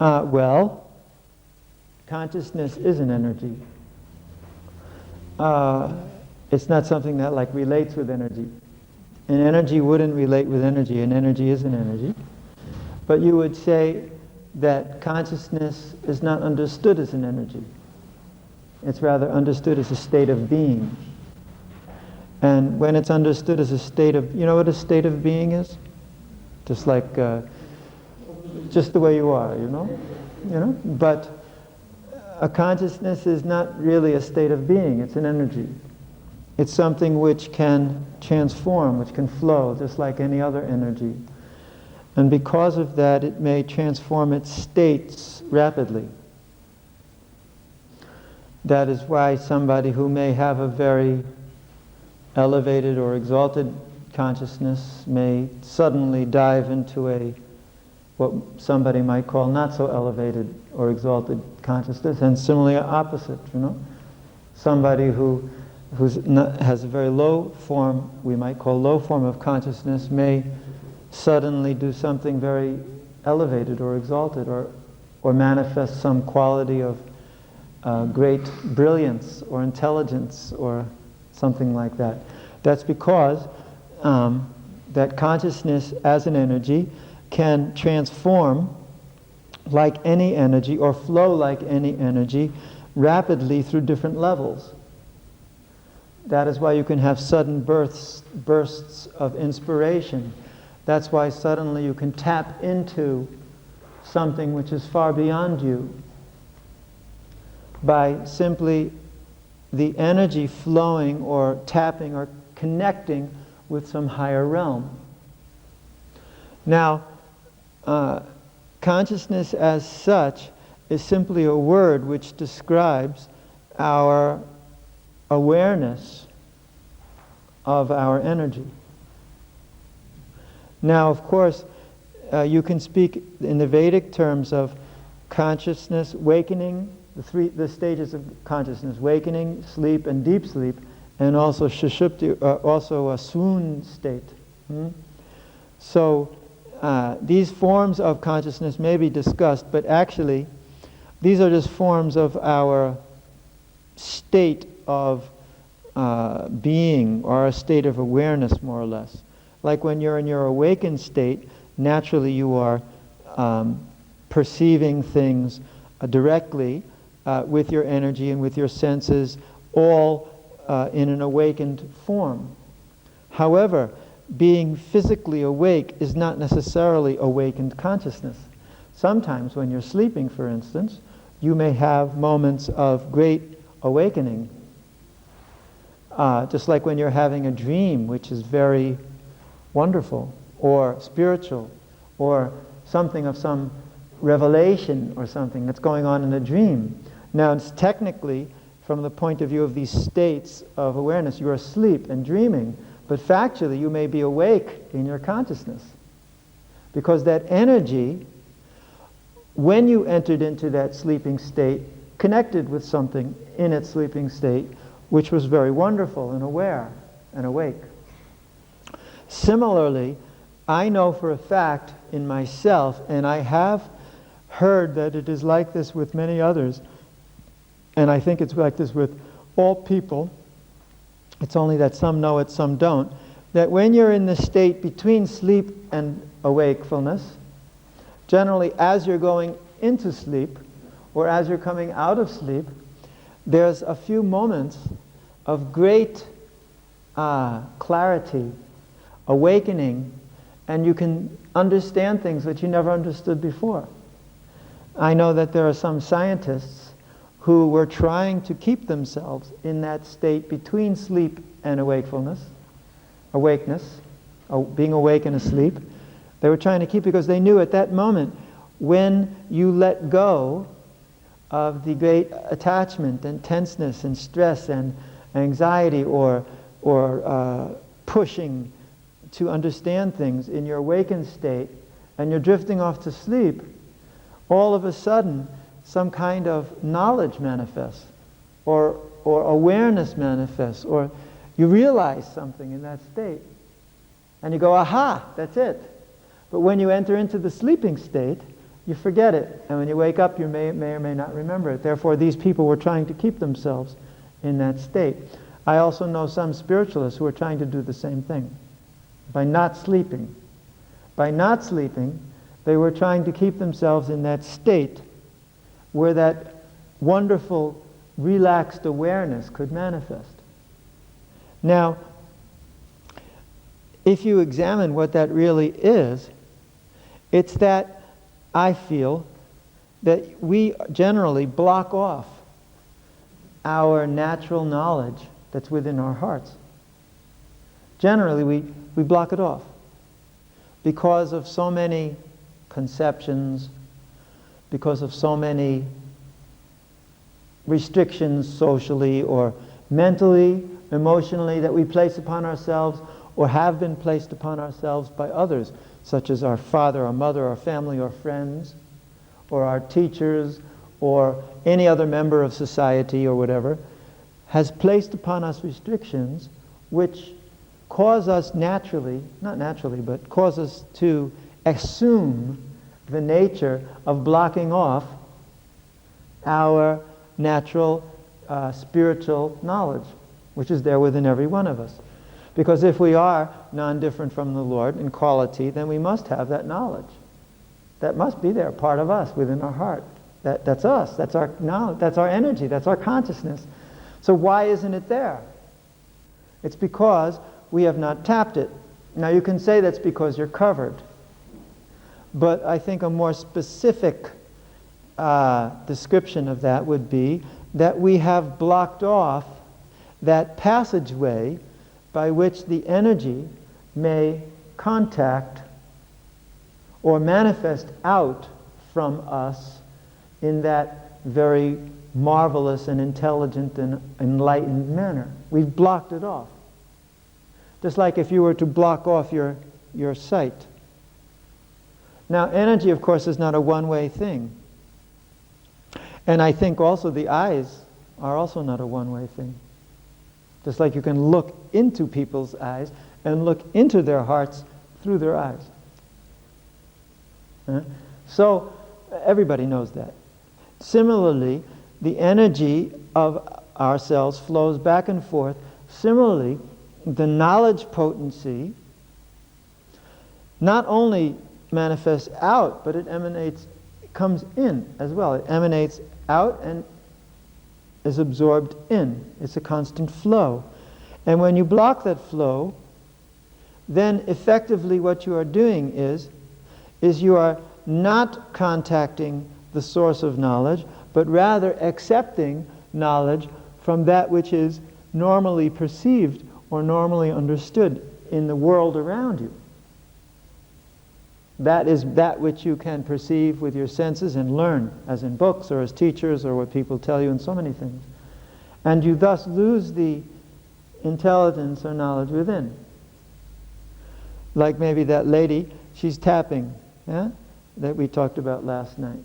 Well, consciousness is an energy. It's not something that like relates with energy. An energy wouldn't relate with energy. An energy is an energy. But you would say that consciousness is not understood as an energy. It's rather understood as a state of being. And when it's understood as a state of, you know what a state of being is? Just like, just the way you are, you know? But a consciousness is not really a state of being, it's an energy. It's something which can transform, which can flow, just like any other energy. And because of that, it may transform its states rapidly. That is why somebody who may have a very elevated or exalted consciousness may suddenly dive into what somebody might call not so elevated or exalted consciousness, and similarly opposite, Somebody who has a very low form, we might call low form of consciousness, may suddenly do something very elevated or exalted, or manifest some quality of great brilliance or intelligence or something like that. That's because that consciousness as an energy can transform like any energy or flow like any energy rapidly through different levels. That is why you can have sudden bursts of inspiration. That's why suddenly you can tap into something which is far beyond you by simply the energy flowing or tapping or connecting with some higher realm. Now, consciousness as such is simply a word which describes our awareness of our energy. Now, of course, you can speak in the Vedic terms of consciousness, wakening, the stages of consciousness: wakening, sleep, and deep sleep, and also sushupti, also a swoon state. So these forms of consciousness may be discussed, but actually these are just forms of our state of being, or a state of awareness, more or less. Like when you're in your awakened state, naturally you are perceiving things directly with your energy and with your senses, all in an awakened form. However, being physically awake is not necessarily awakened consciousness. Sometimes when you're sleeping, for instance, you may have moments of great awakening. Just like when you're having a dream, which is very wonderful, or spiritual, or something of some revelation or something that's going on in a dream. Now, it's technically, from the point of view of these states of awareness, you're asleep and dreaming, but factually you may be awake in your consciousness. Because that energy, when you entered into that sleeping state, connected with something in its sleeping state, which was very wonderful and aware and awake. Similarly, I know for a fact in myself, and I have heard that it is like this with many others, and I think it's like this with all people, it's only that some know it, some don't, that when you're in the state between sleep and awakefulness, generally as you're going into sleep, or as you're coming out of sleep, there's a few moments of great clarity, awakening, and you can understand things that you never understood before. I know that there are some scientists who were trying to keep themselves in that state between sleep and awakeness, being awake and asleep. They were trying to keep, because they knew at that moment, when you let go of the great attachment and tenseness and stress and anxiety or pushing to understand things in your awakened state, and you're drifting off to sleep, all of a sudden some kind of knowledge manifests, or awareness manifests, or you realize something in that state. And you go, aha, that's it. But when you enter into the sleeping state, you forget it. And when you wake up, you may or may not remember it. Therefore, these people were trying to keep themselves in that state. I also know some spiritualists who are trying to do the same thing by not sleeping. By not sleeping, they were trying to keep themselves in that state where that wonderful, relaxed awareness could manifest. Now, if you examine what that really is, it's that I feel that we generally block off our natural knowledge that's within our hearts. Generally, we block it off because of so many conceptions, because of so many restrictions socially or mentally, emotionally that we place upon ourselves or have been placed upon ourselves by others, such as our father, our mother, our family, our friends, or our teachers, or any other member of society or whatever, has placed upon us restrictions which cause us naturally, not naturally, but cause us to assume the nature of blocking off our natural spiritual knowledge, which is there within every one of us. Because if we are non-different from the Lord in quality, then we must have that knowledge. That must be there, part of us, within our heart. That's us, that's our knowledge, that's our energy, that's our consciousness. So why isn't it there? It's because we have not tapped it. Now you can say that's because you're covered. But I think a more specific description of that would be that we have blocked off that passageway by which the energy may contact or manifest out from us in that very marvelous and intelligent and enlightened manner. We've blocked it off. Just like if you were to block off your sight. Now, energy, of course, is not a one-way thing. And I think also the eyes are also not a one-way thing. Just like you can look into people's eyes and look into their hearts through their eyes. So, everybody knows that. Similarly, the energy of ourselves flows back and forth. Similarly, the knowledge potency not only manifests out, but it comes in as well. It emanates out and is absorbed in. It's a constant flow. And when you block that flow, then effectively what you are doing is you are not contacting the source of knowledge, but rather accepting knowledge from that which is normally perceived or normally understood in the world around you. That is that which you can perceive with your senses and learn, as in books or as teachers or what people tell you in so many things. And you thus lose the intelligence or knowledge within. Like maybe that lady, she's tapping, that we talked about last night.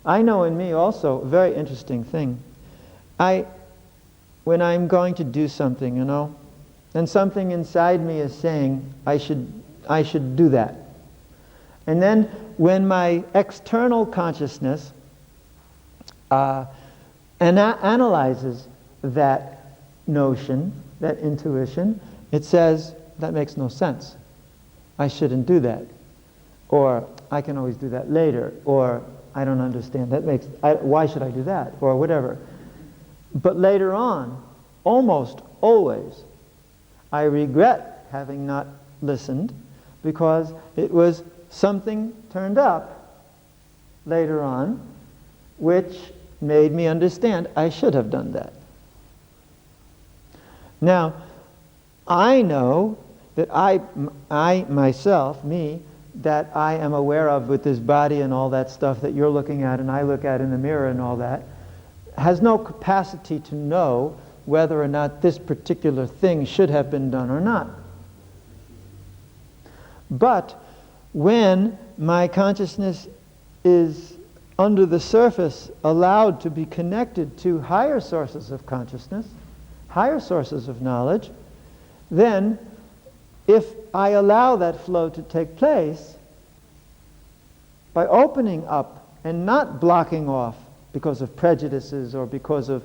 I know in me also a very interesting thing. When I'm going to do something, and something inside me is saying, I should do that. And then when my external consciousness analyzes that notion, that intuition, it says, that makes no sense. I shouldn't do that. Or, I can always do that later. Or, I don't understand. Why should I do that? Or whatever. But later on, almost always, I regret having not listened because it was something turned up later on which made me understand I should have done that. Now, I know that I myself, me, that I am aware of with this body and all that stuff that you're looking at and I look at in the mirror and all that, has no capacity to know whether or not this particular thing should have been done or not. But when my consciousness is under the surface allowed to be connected to higher sources of consciousness, higher sources of knowledge, then if I allow that flow to take place, by opening up and not blocking off because of prejudices or because of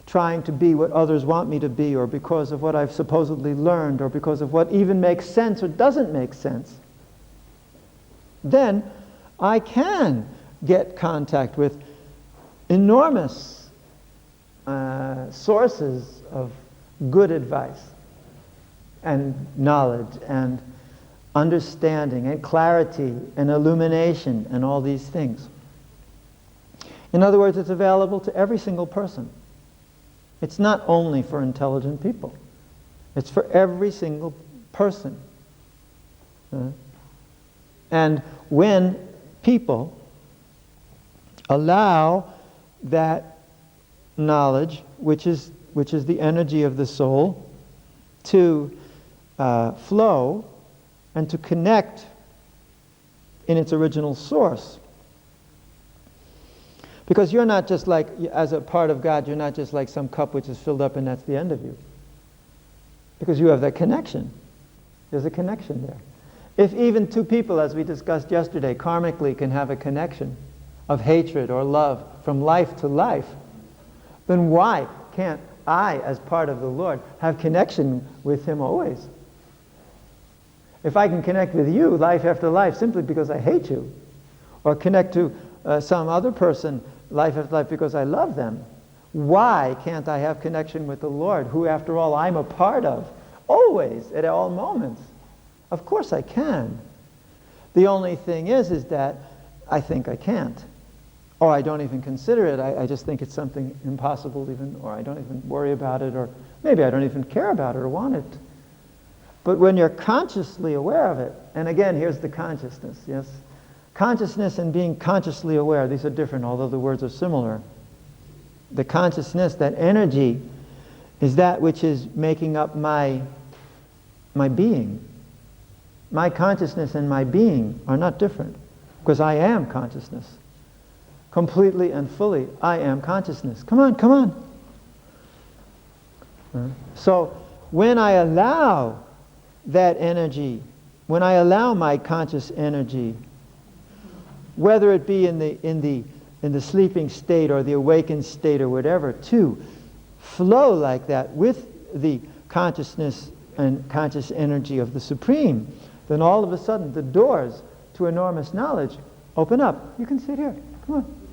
trying to be what others want me to be or because of what I've supposedly learned or because of what even makes sense or doesn't make sense, then I can get contact with enormous sources of good advice and knowledge and understanding and clarity and illumination and all these things. In other words, it's available to every single person. It's not only for intelligent people. It's for every single person. And when people allow that knowledge, which is the energy of the soul, to flow and to connect in its original source. Because you're not just like, as a part of God, you're not just like some cup which is filled up and that's the end of you. Because you have that connection. There's a connection there. If even two people, as we discussed yesterday, karmically can have a connection of hatred or love from life to life, then why can't I, as part of the Lord, have connection with Him always? If I can connect with you life after life simply because I hate you, or connect to some other person life after life because I love them, why can't I have connection with the Lord, who after all I'm a part of, always, at all moments? Of course I can. The only thing is that I think I can't. Or I don't even consider it. I just think it's something impossible even, or I don't even worry about it, or maybe I don't even care about it or want it. But when you're consciously aware of it, and again, here's the consciousness, yes? Consciousness and being consciously aware, these are different, although the words are similar. The consciousness, that energy, is that which is making up my being. My consciousness and my being are not different, because I am consciousness. Completely and fully, I am consciousness. Come on, come on. So, when I allow that energy, when I allow my conscious energy, whether it be in the sleeping state or the awakened state or whatever, to flow like that with the consciousness and conscious energy of the Supreme, then all of a sudden the doors to enormous knowledge open up. You can sit here. Come on.